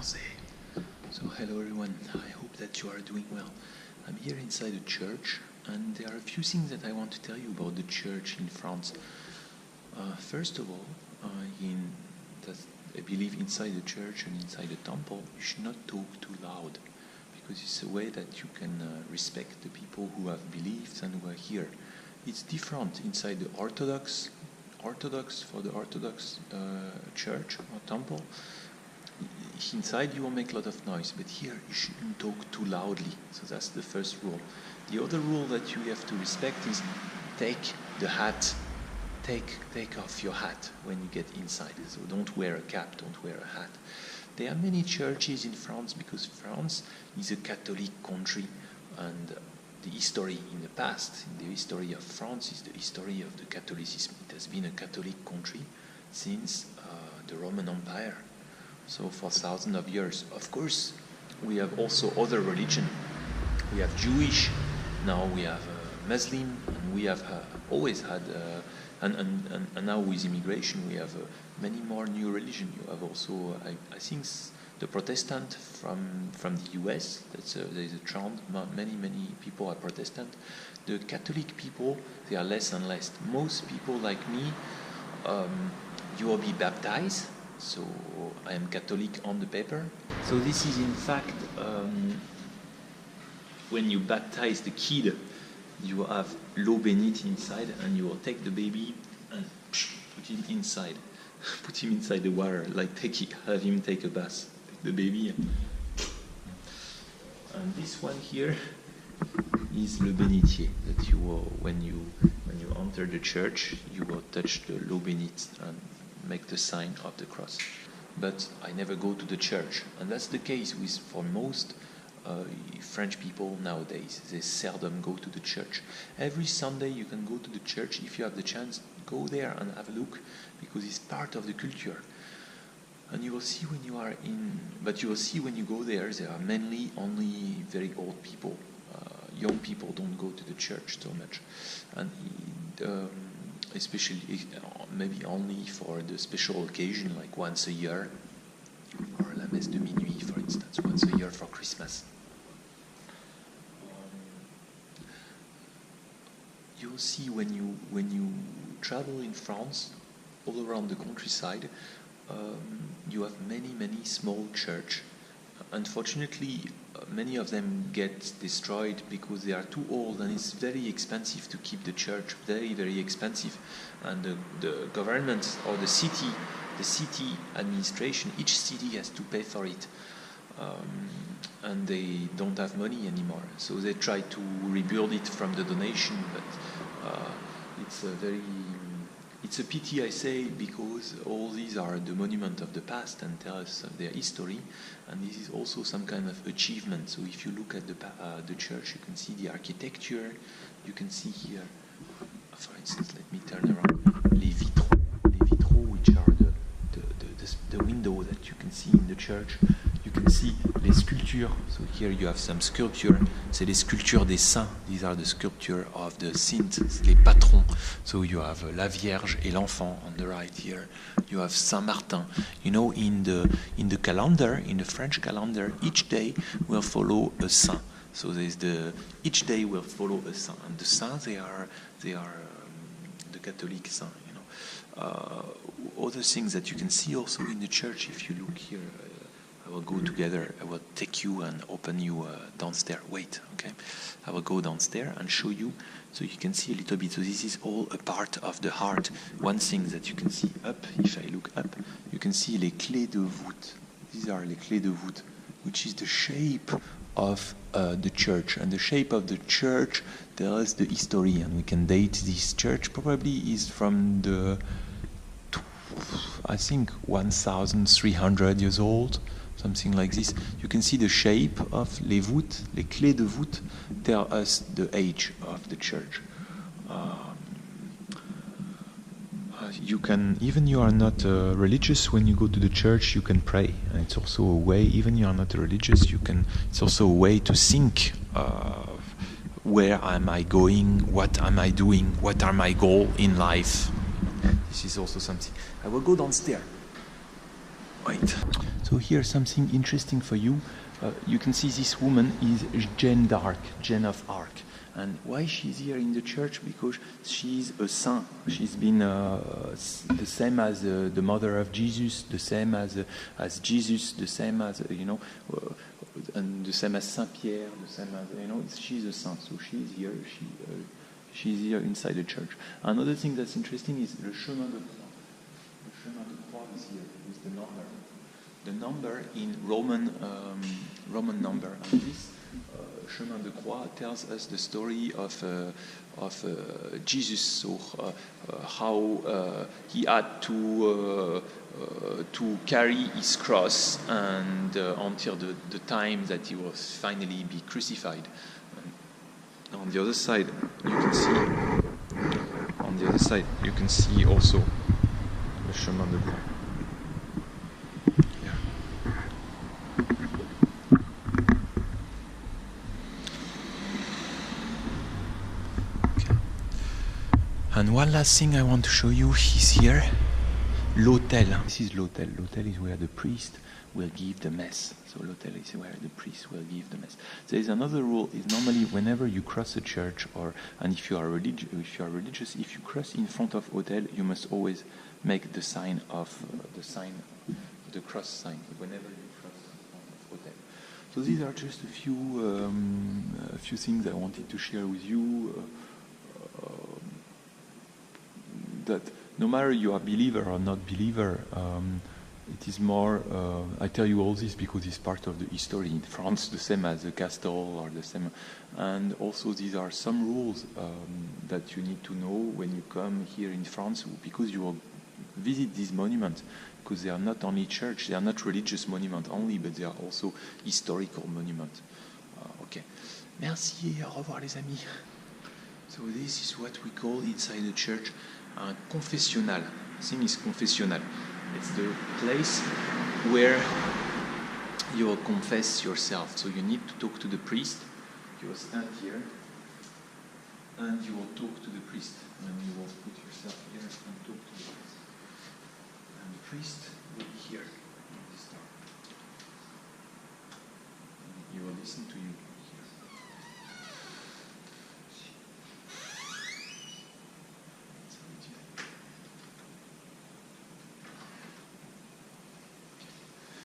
français. So hello everyone, I hope that you are doing well. I'm here inside a church and there are a few things that I want to tell you about the church in France. First of all, I believe inside the church and inside the temple you should not talk too loud, because it's a way that you can respect the people who have beliefs and who are here. It's different inside the Orthodox for the Orthodox church or temple. Inside you will make a lot of noise, but here you shouldn't talk too loudly. So that's the first rule. The other rule that you have to respect is take the hat. Take off your hat when you get inside. So don't wear a cap, don't wear a hat. There are many churches in France because France is a Catholic country, and the history in the past, in the history of France, is the history of the Catholicism. It has been a Catholic country since the Roman Empire. So for thousands of years. Of course, we have also other religion. We have Jewish, now we have Muslim, and we have always had, and now with immigration, we have many more new religion. You have also, I think, the Protestant from the US. There is a trend. Many people are Protestant. The Catholic people, they are less and less. Most people like me, you will be baptized. So I am Catholic on the paper. So this is in fact when you baptize the kid, you have l'eau bénite inside, and you will take the baby and put him inside. Put him inside the water, like have him take a bath. Take the baby. And this one here is le bénitier, that you will, when you enter the church, you will touch the l'eau bénite and make the sign of the cross. But I never go to the church, and that's the case for most French people nowadays. They seldom go to the church. Every Sunday you can go to the church if you have the chance. Go there and have a look, because it's part of the culture. And you will see when you are but you will see when you go there are mainly only very old people. Young people don't go to the church so much, and especially maybe only for the special occasion, like once a year, or la messe de minuit, for instance, once a year for Christmas. You'll see when you travel in France, all around the countryside, you have many small churches. Unfortunately, many of them get destroyed because they are too old, and it's very expensive to keep the church, very expensive. And the government or the city administration, each city has to pay for it. And they don't have money anymore. So they try to rebuild it from the donation, but it's a pity, I say, because all these are the monuments of the past and tell us their history, and this is also some kind of achievement. So if you look at the church, you can see the architecture. You can see here, for instance, let me turn around, les vitraux, which are the window that you can see in the church. You can see les sculptures. So here you have some sculpture. C'est les sculptures des saints. These are the sculpture of the saints, les patrons. So you have la Vierge et l'enfant on the right here. You have Saint Martin. You know, in the calendar, in the French calendar, each day will follow a saint. So each day will follow a saint, and the saints they are the Catholic saint. You know, other things that you can see also in the church. If you look here. I will go together. I will take you and open you downstairs. Wait, okay? I will go downstairs and show you, so you can see a little bit. So this is all a part of the heart. One thing that you can see up, if I look up, you can see les clés de voûte. These are les clés de voûte, which is the shape of the church. And the shape of the church tells us the history, and we can date this church probably is from the, I think, 1,300 years old. Something like this. You can see the shape of les voûtes, les clés de voûte tell us the age of the church. You can, even you are not religious, when you go to the church, you can pray. And it's also a way, even you are not religious, it's also a way to think where am I going, what am I doing, what are my goals in life. This is also something. I will go downstairs. Wait. So here something interesting for you. You can see this woman is Jeanne d'Arc, Jeanne of Arc. And why she's here in the church? Because she's a saint. She's been the same as the mother of Jesus, the same as Jesus, the same as and the same as Saint Pierre, the same as she's a saint. So she's here. She's here inside the church. Another thing that's interesting is le chemin de croix. Le chemin de croix is here with the number. The number in Roman number, and this chemin de croix tells us the story of Jesus. So how he had to carry his cross and until the time that he was finally be crucified. And on the other side, you can see. On the other side, you can see also the chemin de croix. And one last thing I want to show you is here, l'autel. This is l'autel. L'autel is where the priest will give the mass. So l'autel is where the priest will give the mass. There is another rule: is normally whenever you cross a church, and if you are religious, if you cross in front of autel, you must always make the sign of the cross sign whenever you cross in front of autel. So these are just a few things I wanted to share with you. That no matter you are believer or not believer, it is more. I tell you all this because it's part of the history in France, the same as the castle or the same. And also, these are some rules that you need to know when you come here in France, because you will visit these monuments, because they are not only church, they are not religious monuments only, but they are also historical monuments. Okay. Merci. Au revoir, les amis. So this is what we call inside the church un confessionnal. Thing is confessionnal. It's the place where you will confess yourself. So you need to talk to the priest. You will stand here and you will talk to the priest. And you will put yourself here and talk to the priest. And the priest will be here in this door. And he will listen to you.